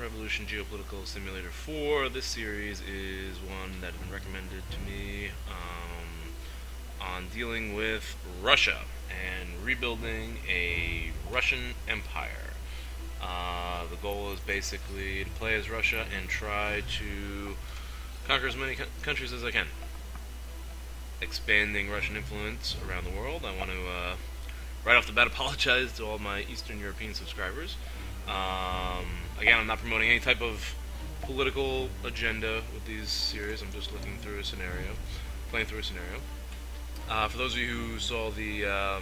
Revolution Geopolitical Simulator 4. This series is one that has been recommended to me on dealing with Russia and rebuilding a Russian empire. The goal is basically to play as Russia and try to conquer as many countries as I can. Expanding Russian influence around the world. I want to, right off the bat, apologize to all my Eastern European subscribers. Again, I'm not promoting any type of political agenda with these series. I'm just looking through a scenario, playing through a scenario. For those of you who saw the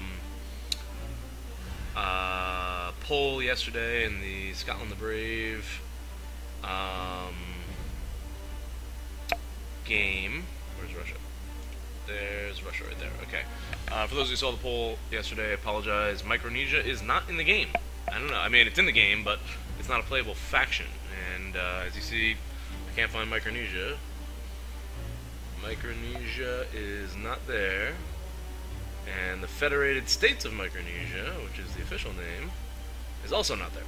poll yesterday in the Scotland the Brave game, where's Russia? There's Russia right there. Okay. For those who saw the poll yesterday, I apologize. Micronesia is not in the game. I don't know. I mean, it's in the game, but it's not a playable faction. And as you see, I can't find Micronesia. Micronesia is not there. And the Federated States of Micronesia, which is the official name, is also not there.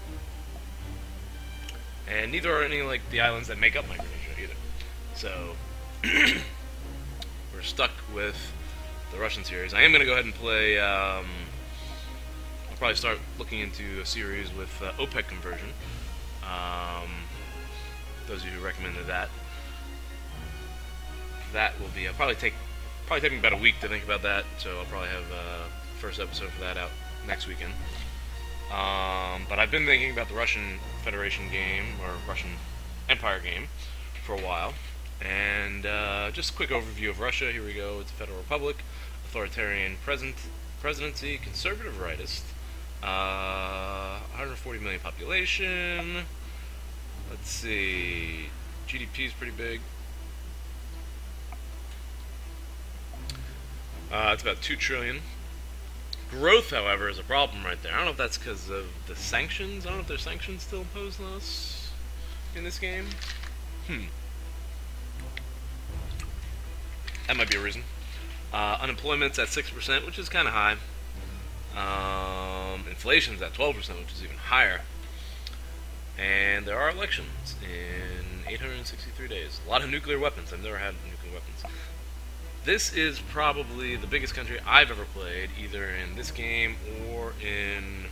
And neither are any, like, the islands that make up Micronesia either. So we're stuck with the Russian series. I am going to go ahead and play, I'll probably start looking into a series with OPEC conversion. Those of you who recommended that. That will be, probably take me about a week to think about that, so I'll probably have the first episode for that out next weekend. But I've been thinking about the Russian Federation game, or Russian Empire game, for a while. And just a quick overview of Russia. Here we go. It's a federal republic, authoritarian presidency, conservative rightist, 140 million population. Let's see, GDP is pretty big. It's about 2 trillion. Growth, however, is a problem right there. I don't know if that's because of the sanctions. I don't know if there's sanctions still imposed on us in this game. That might be a reason. Unemployment's at 6%, which is kind of high. Inflation's at 12%, which is even higher. And there are elections in 863 days. A lot of nuclear weapons. I've never had nuclear weapons. This is probably the biggest country I've ever played, either in this game or in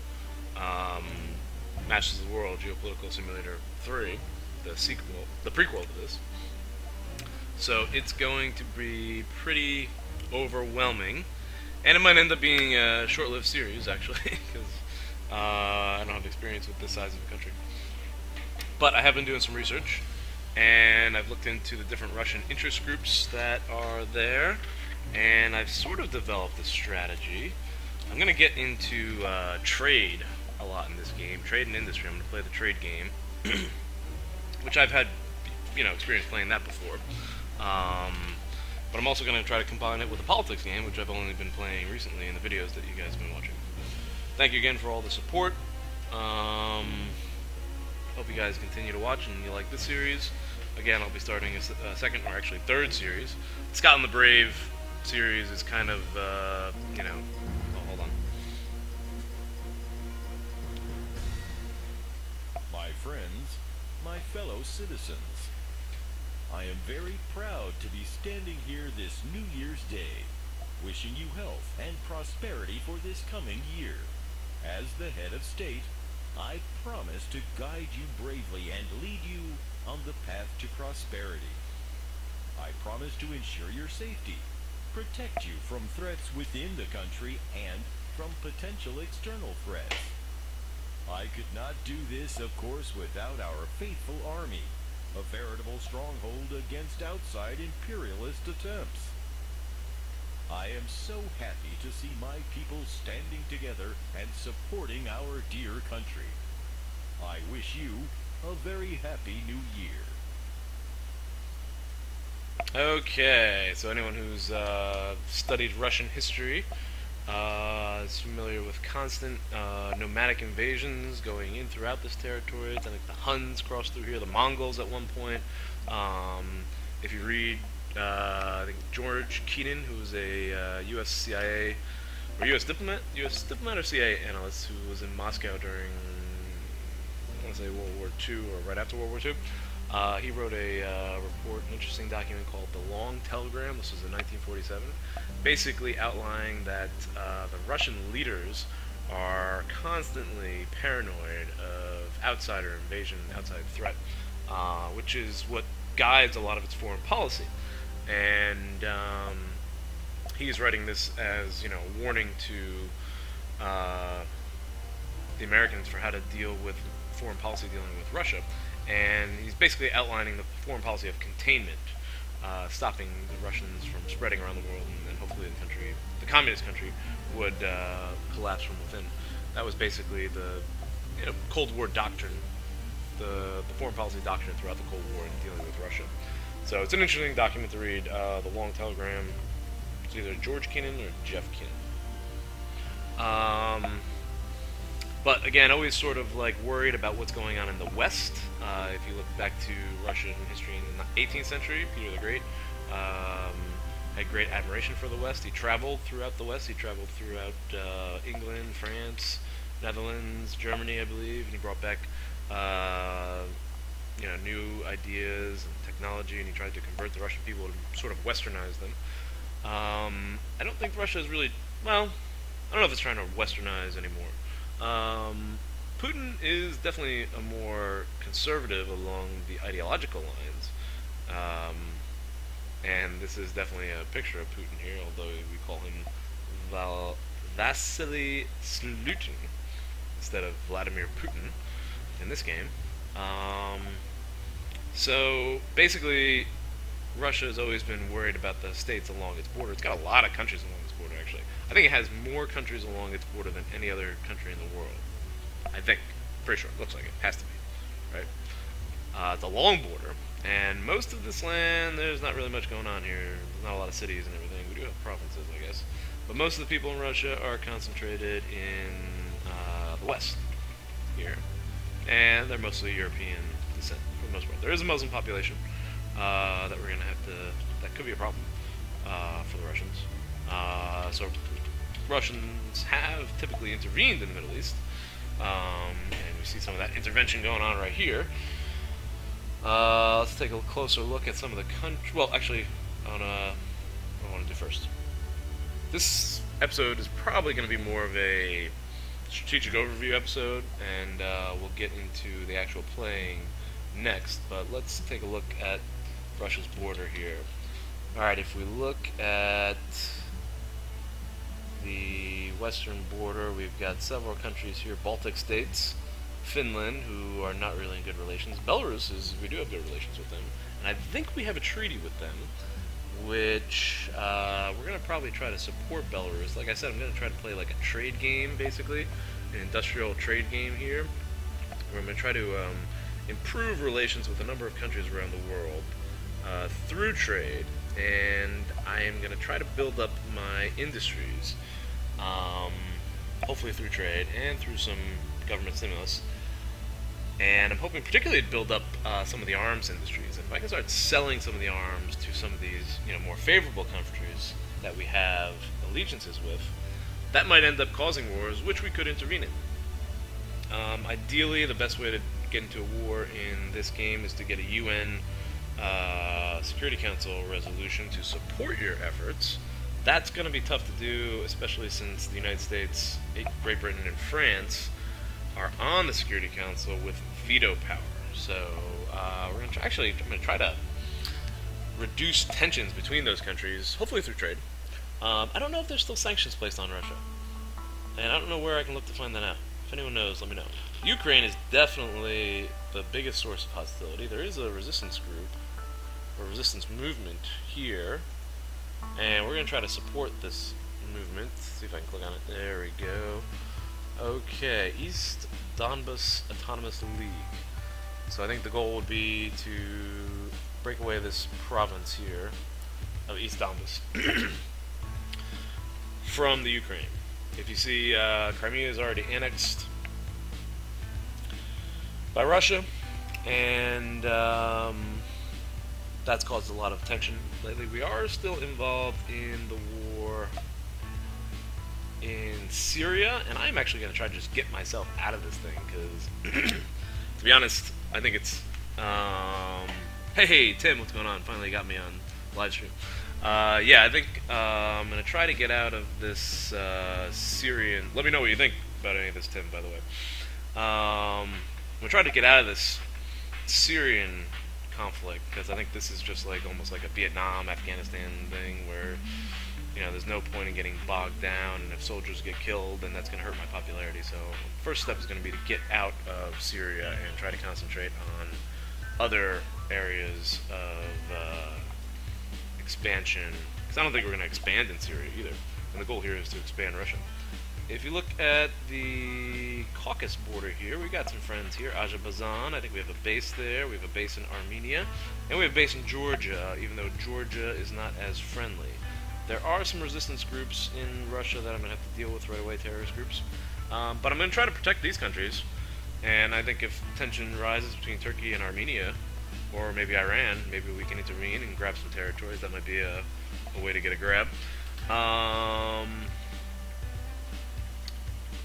Masters of the World, Geopolitical Simulator 3, the prequel to this. So it's going to be pretty overwhelming, and it might end up being a short-lived series, actually, because I don't have experience with this size of a country. But I have been doing some research, and I've looked into the different Russian interest groups that are there, and I've sort of developed a strategy. I'm going to get into trade a lot in this game, trade and industry. I'm going to play the trade game, which I've had, experience playing that before. But I'm also going to try to combine it with the politics game, which I've only been playing recently in the videos that you guys have been watching. Thank you again for all the support. Hope you guys continue to watch and you like this series. Again, I'll be starting a second, or actually third series. Scotland the Brave series is kind of, oh, hold on. My friends, my fellow citizens, I am very proud to be standing here this New Year's Day, wishing you health and prosperity for this coming year. As the head of state, I promise to guide you bravely and lead you on the path to prosperity. I promise to ensure your safety, protect you from threats within the country and from potential external threats. I could not do this, of course, without our faithful army, a veritable stronghold against outside imperialist attempts. I am so happy to see my people standing together and supporting our dear country. I wish you a very happy new year. Okay, so anyone who's studied Russian history is familiar with constant nomadic invasions going in throughout this territory. I think the Huns crossed through here, the Mongols at one point. If you read I think George Keenan, who was a U.S. CIA or U.S. diplomat or CIA analyst who was in Moscow during want to say World War II or right after World War II. He wrote a report, an interesting document called The Long Telegram. This was in 1947, basically outlining that the Russian leaders are constantly paranoid of outsider invasion, outside threat, which is what guides a lot of its foreign policy. And he's writing this as, a warning to the Americans for how to deal with foreign policy dealing with Russia. And he's basically outlining the foreign policy of containment, stopping the Russians from spreading around the world, and hopefully the communist country, would collapse from within. That was basically the Cold War doctrine, the foreign policy doctrine throughout the Cold War in dealing with Russia. So it's an interesting document to read. The Long Telegram. It's either George Kennan or Jeff Kennan. But again, always sort of like worried about what's going on in the West. If you look back to Russian history in the 18th century, Peter the Great had great admiration for the West. He traveled throughout the West. He traveled throughout England, France, Netherlands, Germany, I believe, and he brought back new ideas and technology, and he tried to convert the Russian people to sort of westernize them. I don't think Russia is really, well, I don't know if it's trying to westernize anymore. Putin is definitely a more conservative along the ideological lines, and this is definitely a picture of Putin here, although we call him Vasily Slutin instead of Vladimir Putin in this game. So basically, Russia has always been worried about the states along its border. It's got a lot of countries along its border, actually. I think it has more countries along its border than any other country in the world. I think. Pretty sure. It looks like it. Has to be. Right? It's a long border, and most of this land, there's not really much going on here. There's not a lot of cities and everything. We do have provinces, I guess. But most of the people in Russia are concentrated in the west here. And they're mostly European descent, for the most part. There is a Muslim population that we're going to have to... That could be a problem for the Russians. So Russians have typically intervened in the Middle East, and we see some of that intervention going on right here. Let's take a closer look at some of the countries. Well, actually, what I want to do first. This episode is probably going to be more of a strategic overview episode, and we'll get into the actual playing next. But let's take a look at Russia's border here. Alright, if we look at the western border, we've got several countries here. Baltic states, Finland, who are not really in good relations. Belarus, we do have good relations with them. And I think we have a treaty with them, which we're going to probably try to support Belarus. Like I said, I'm going to try to play like a trade game, basically, an industrial trade game here, where I'm going to try to improve relations with a number of countries around the world through trade, and I am going to try to build up my industries, hopefully through trade and through some government stimulus. And I'm hoping particularly to build up some of the arms industries. And if I can start selling some of the arms to some of these, more favorable countries that we have allegiances with, that might end up causing wars, which we could intervene in. Ideally, the best way to get into a war in this game is to get a UN Security Council resolution to support your efforts. That's going to be tough to do, especially since the United States, Great Britain, and France are on the Security Council with veto power. So we're going to I'm going to try to reduce tensions between those countries, hopefully through trade. I don't know if there's still sanctions placed on Russia, and I don't know where I can look to find that out. If anyone knows, let me know. Ukraine is definitely the biggest source of hostility. There is a resistance group, or resistance movement here, and we're going to try to support this movement. Let's see if I can click on it. There we go. Okay, East Donbas Autonomous League. So I think the goal would be to break away this province here of East Donbas from the Ukraine. If you see, Crimea is already annexed by Russia, and that's caused a lot of tension lately. We are still involved in the war in Syria, and I'm actually going to try to just get myself out of this thing, because To be honest, I think it's hey Tim, what's going on? Finally got me on live stream. Yeah, I think I'm gonna try to get out of this Syrian. Let me know what you think about any of this, Tim. By the way, I'm gonna try to get out of this Syrian conflict because I think this is just like almost like a Vietnam, Afghanistan thing where there's no point in getting bogged down, and if soldiers get killed, then that's going to hurt my popularity. So first step is going to be to get out of Syria and try to concentrate on other areas of expansion, because I don't think we're going to expand in Syria either, and the goal here is to expand Russia. If you look at the Caucasus border here, we got some friends here. Azerbaijan, I think we have a base there. We have a base in Armenia, and we have a base in Georgia, even though Georgia is not as friendly. There are some resistance groups in Russia that I'm going to have to deal with right away, terrorist groups. But I'm going to try to protect these countries, and I think if tension rises between Turkey and Armenia, or maybe Iran, maybe we can intervene and grab some territories. That might be a way to get a grab.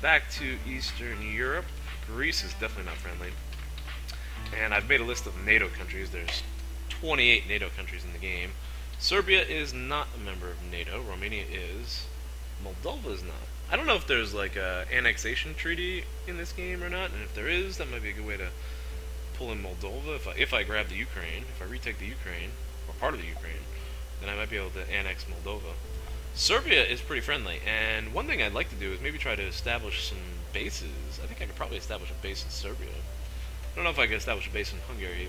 Back to Eastern Europe. Greece is definitely not friendly. And I've made a list of NATO countries. There's 28 NATO countries in the game. Serbia is not a member of NATO. Romania is. Moldova is not. I don't know if there's like a annexation treaty in this game or not, and if there is, that might be a good way to pull in Moldova. If I grab the Ukraine, if I retake the Ukraine, or part of the Ukraine, then I might be able to annex Moldova. Serbia is pretty friendly, and one thing I'd like to do is maybe try to establish some bases. I think I could probably establish a base in Serbia. I don't know if I could establish a base in Hungary.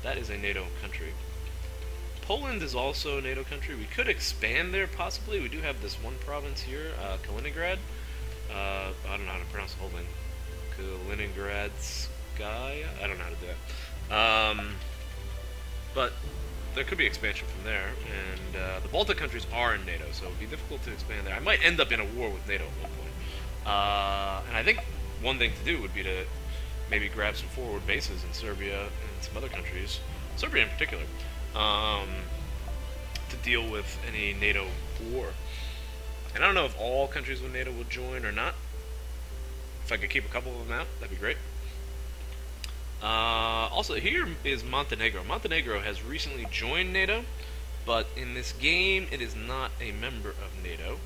That is a NATO country. Poland is also a NATO country. We could expand there, possibly. We do have this one province here, Kaliningrad. I don't know how to pronounce the whole thing. Kaliningradskaya? I don't know how to do that. But there could be expansion from there, and the Baltic countries are in NATO, so it would be difficult to expand there. I might end up in a war with NATO at one point. And I think one thing to do would be to maybe grab some forward bases in Serbia and some other countries, Serbia in particular, to deal with any NATO war. And I don't know if all countries with NATO will join or not. If I could keep a couple of them out, that'd be great. Also, here is Montenegro. Montenegro has recently joined NATO, but in this game, it is not a member of NATO,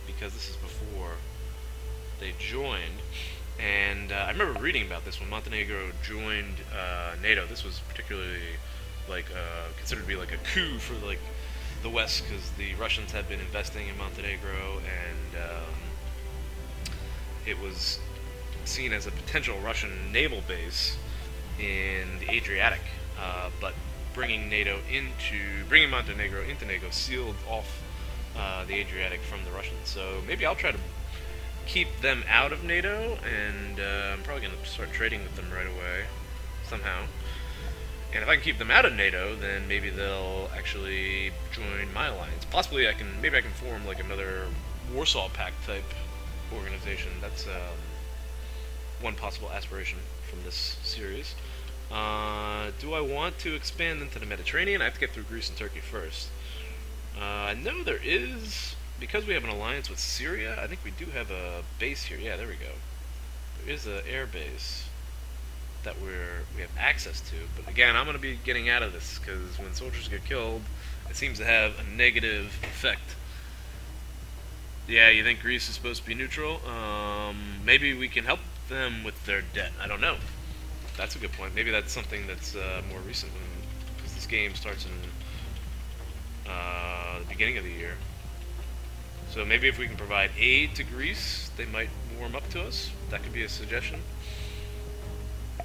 because this is before they joined. And I remember reading about this when Montenegro joined NATO. This was particularly considered to be like a coup for the West, because the Russians had been investing in Montenegro, and it was seen as a potential Russian naval base in the Adriatic, but bringing Montenegro into NATO sealed off the Adriatic from the Russians. So maybe I'll try to keep them out of NATO, and I'm probably going to start trading with them right away somehow. And if I can keep them out of NATO, then maybe they'll actually join my alliance. Possibly I can form like another Warsaw Pact type organization. That's one possible aspiration from this series. Do I want to expand into the Mediterranean? I have to get through Greece and Turkey first. I know there is, because we have an alliance with Syria, I think we do have a base here. Yeah, there we go. There is an air base that we have access to. But again, I'm going to be getting out of this, because when soldiers get killed, it seems to have a negative effect. Yeah, you think Greece is supposed to be neutral? Maybe we can help them with their debt. I don't know. That's a good point. Maybe that's something that's more recent, because this game starts in the beginning of the year. So maybe if we can provide aid to Greece, they might warm up to us. That could be a suggestion.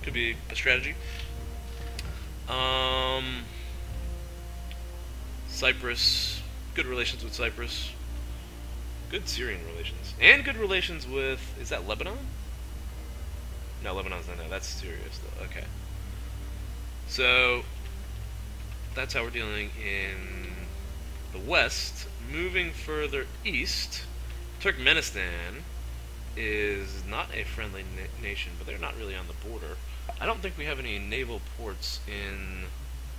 Could be a strategy. Cyprus. Good relations with Cyprus. Good Syrian relations. And good relations with... Is that Lebanon? No, Lebanon's not. No, that's Syria still. Okay. So, that's how we're dealing in the west. Moving further east, Turkmenistan is not a friendly nation, but they're not really on the border. I don't think we have any naval ports in...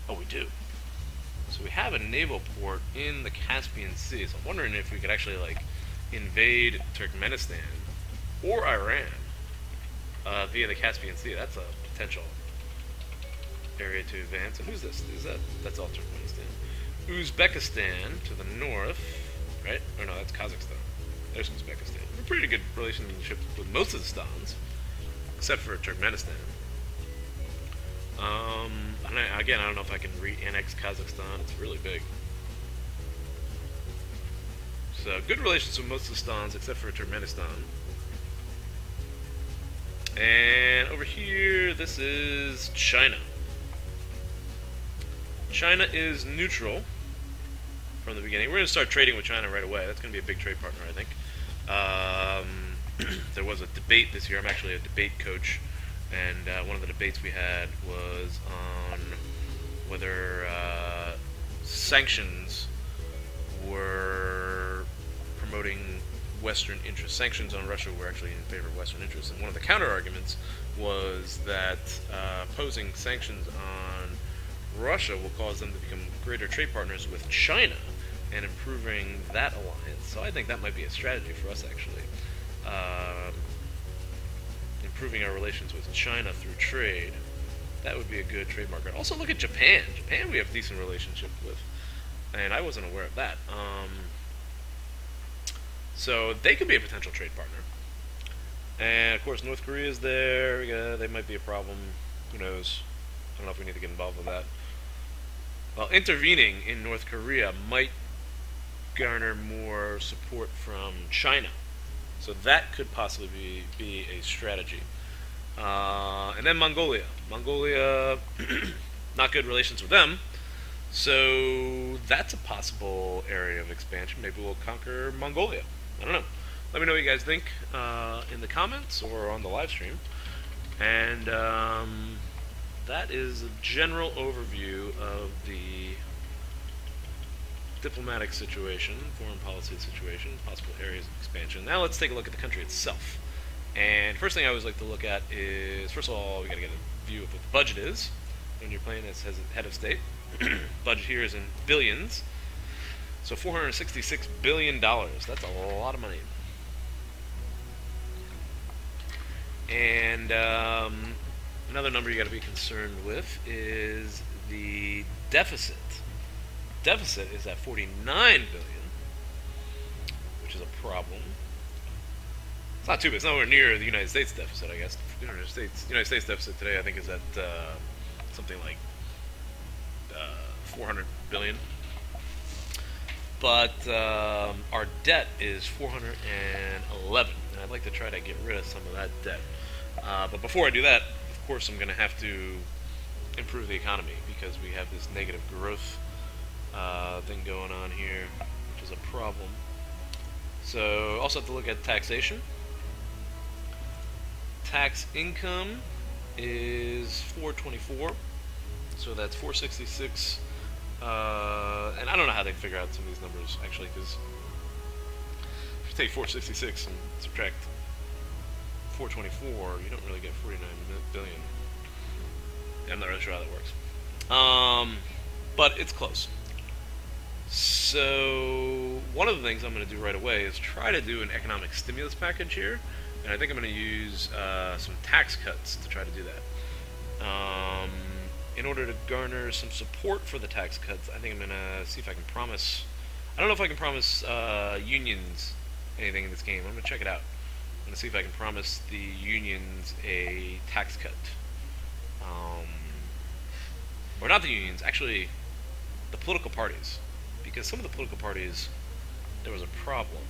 Oh, we do. So we have a naval port in the Caspian Sea. So I'm wondering if we could actually, invade Turkmenistan or Iran via the Caspian Sea. That's a potential area to advance. And who's this? That's all Turkmenistan. Uzbekistan to the north, right? Or no, that's Kazakhstan. There's Uzbekistan. A pretty good relationship with most of the stans, except for Turkmenistan. Again, I don't know if I can re-annex Kazakhstan. It's really big. So, good relations with most of the stans, except for Turkmenistan. And over here, this is China. China is neutral from the beginning. We're going to start trading with China right away. That's going to be a big trade partner, I think. There was a debate this year. I'm actually a debate coach, and one of the debates we had was on whether sanctions were promoting Western interests. Sanctions on Russia were actually in favor of Western interests, and one of the counter arguments was that posing sanctions on Russia will cause them to become greater trade partners with China and improving that alliance. So I think that might be a strategy for us, actually. Improving our relations with China through trade. That would be a good trade market. Also look at Japan. Japan we have a decent relationship with, and I wasn't aware of that. So they could be a potential trade partner. And of course North Korea is there. Yeah, they might be a problem. Who knows? I don't know if we need to get involved with that. Well, intervening in North Korea might garner more support from China. So that could possibly be a strategy. And then Mongolia. Mongolia, not good relations with them. So that's a possible area of expansion. Maybe we'll conquer Mongolia. I don't know. Let me know what you guys think in the comments or on the live stream. And that is a general overview of the diplomatic situation, foreign policy situation, possible areas of expansion. Now let's take a look at the country itself. And first thing I always like to look at is, first of all, we got to get a view of what the budget is when you're playing as head of state. Budget here is in billions. So $466 billion. That's a lot of money. And another number you got to be concerned with is the deficit. Deficit is at 49 billion, which is a problem. It's not too big. It's nowhere near the United States deficit, I guess. The United States deficit today, I think, is at something like 400 billion. But our debt is 411, and I'd like to try to get rid of some of that debt. But before I do that, of course, I'm going to have to improve the economy because we have this negative growth thing going on here, which is a problem. So also have to look at taxation. Tax income is 424, so that's 466. And I don't know how they figure out some of these numbers actually, because if you take 466 and subtract 424, you don't really get 49 billion. I'm not really sure how that works. But it's close. So one of the things I'm going to do right away is try to do an economic stimulus package here, and I think I'm going to use some tax cuts to try to do that. In order to garner some support for the tax cuts, I think I'm going to see if I can promise... I don't know if I can promise unions anything in this game. I'm going to check it out. I'm going to see if I can promise the unions a tax cut. Or not the unions, actually the political parties. Because some of the political parties, there was a problem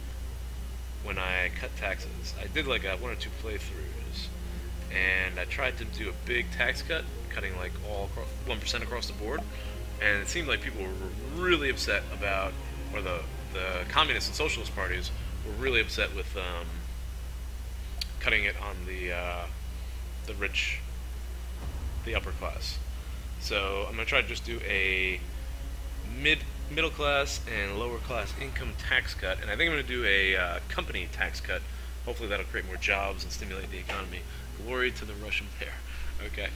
when I cut taxes. I did like 1 or 2 playthroughs, and I tried to do a big tax cut, cutting like all 1% across the board, and it seemed like people were really upset about, or the communist and socialist parties were really upset with cutting it on the rich, the upper class. So I'm going to try to just do a middle class and lower class income tax cut, and I think I'm going to do a company tax cut. Hopefully that'll create more jobs and stimulate the economy. Glory to the Russian bear. Okay.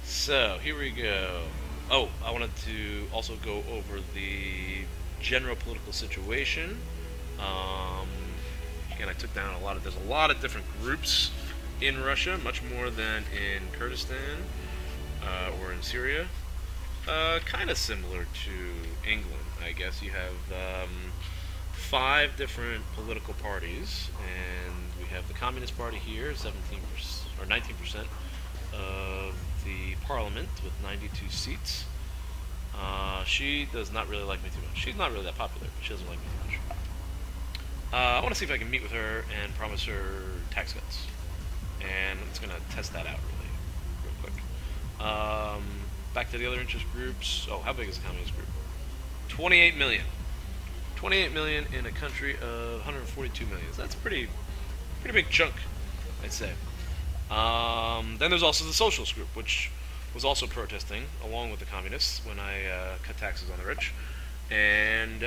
So here we go. Oh, I wanted to also go over the general political situation. Again, I took down there's a lot of different groups in Russia, much more than in Kurdistan or in Syria. Kind of similar to England, I guess. You have 5 different political parties, and we have the Communist Party here, 17% or 19% of the parliament with 92 seats. She does not really like me too much. She's not really that popular, but she doesn't like me too much. I want to see if I can meet with her and promise her tax cuts. And I'm just going to test that out real quick. Back to the other interest groups. Oh, how big is the communist group? 28 million. 28 million in a country of 142 million. So that's a pretty big chunk, I'd say. Then there's also the socialist group, which was also protesting along with the communists when I cut taxes on the rich. And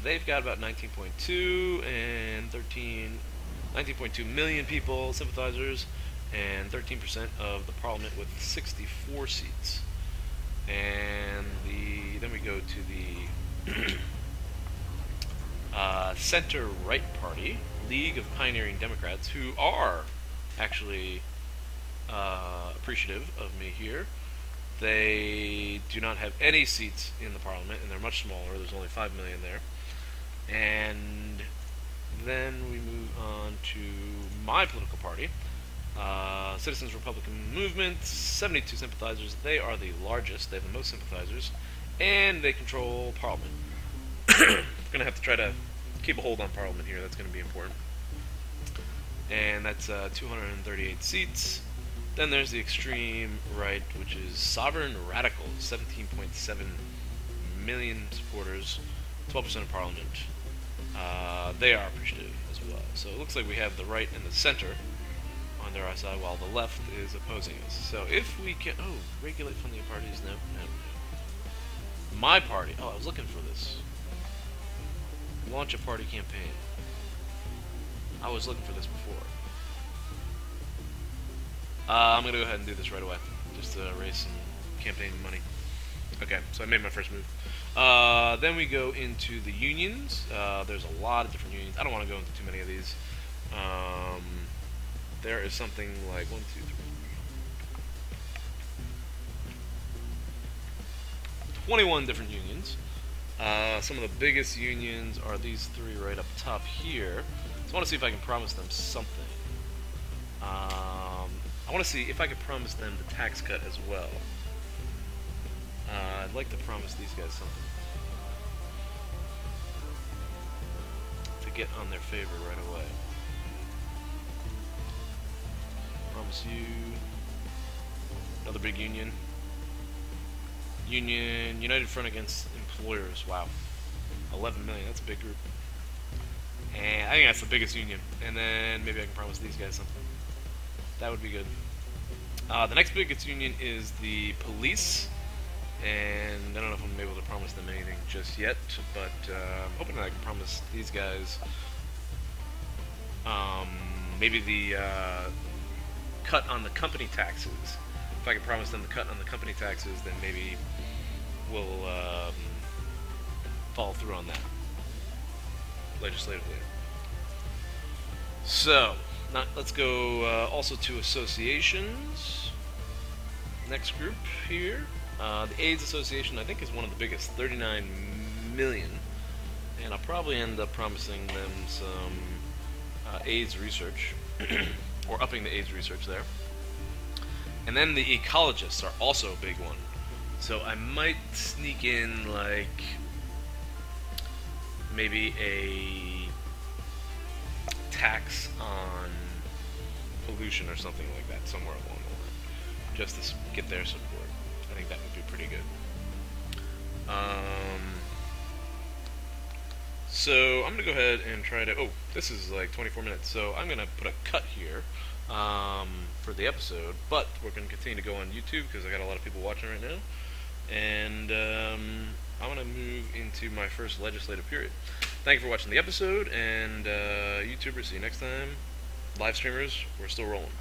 they've got about 19.2 and 19.2 million people, sympathizers, and 13% of the parliament with 64 seats. And then we go to the center-right party, League of Pioneering Democrats, who are actually appreciative of me here. They do not have any seats in the parliament, and they're much smaller. There's only 5 million there. And then we move on to my political party, Citizens Republican Movement, 72 sympathizers. They are the largest. They have the most sympathizers, and they control parliament. Going to have to try to keep a hold on parliament here. That's going to be important. And that's 238 seats. Then there's the extreme right, which is Sovereign Radicals, 17.7 million supporters, 12% of parliament. They are appreciative as well. So it looks like we have the right and the center on their side, while the left is opposing us. So if we can... Oh, regulate funding of parties? No. My party. Oh, I was looking for this. Launch a party campaign. I was looking for this before. I'm going to go ahead and do this right away, just to raise some campaign money. Okay, so I made my first move. Then we go into the unions. There's a lot of different unions. I don't want to go into too many of these. There is something like 1, 2, 3, 21 different unions. Some of the biggest unions are these 3 right up top here. So I want to see if I can promise them something. I want to see if I could promise them the tax cut as well. I'd like to promise these guys something to get on their favor right away. Promise you another big union. United Front Against Employers. Wow, 11 million. That's a big group. And I think that's the biggest union. And then maybe I can promise these guys something. That would be good. The next biggest union is the police. And I don't know if I'm able to promise them anything just yet, but I'm hoping that I can promise these guys maybe the cut on the company taxes. If I can promise them the cut on the company taxes, then maybe we'll follow through on that legislatively. So, let's go also to associations. Next group here. The AIDS Association, I think, is one of the biggest, 39 million. And I'll probably end up promising them some AIDS research, or upping the AIDS research there. And then the ecologists are also a big one. So I might sneak in, like, maybe a tax on pollution or something like that, somewhere along the line, just to get their support. I think that would be pretty good. So I'm going to go ahead and try to... Oh, this is like 24 minutes, so I'm going to put a cut here for the episode, but we're going to continue to go on YouTube because I got a lot of people watching right now. And I'm going to move into my first legislative period. Thank you for watching the episode, and YouTubers, see you next time. Live streamers, we're still rolling.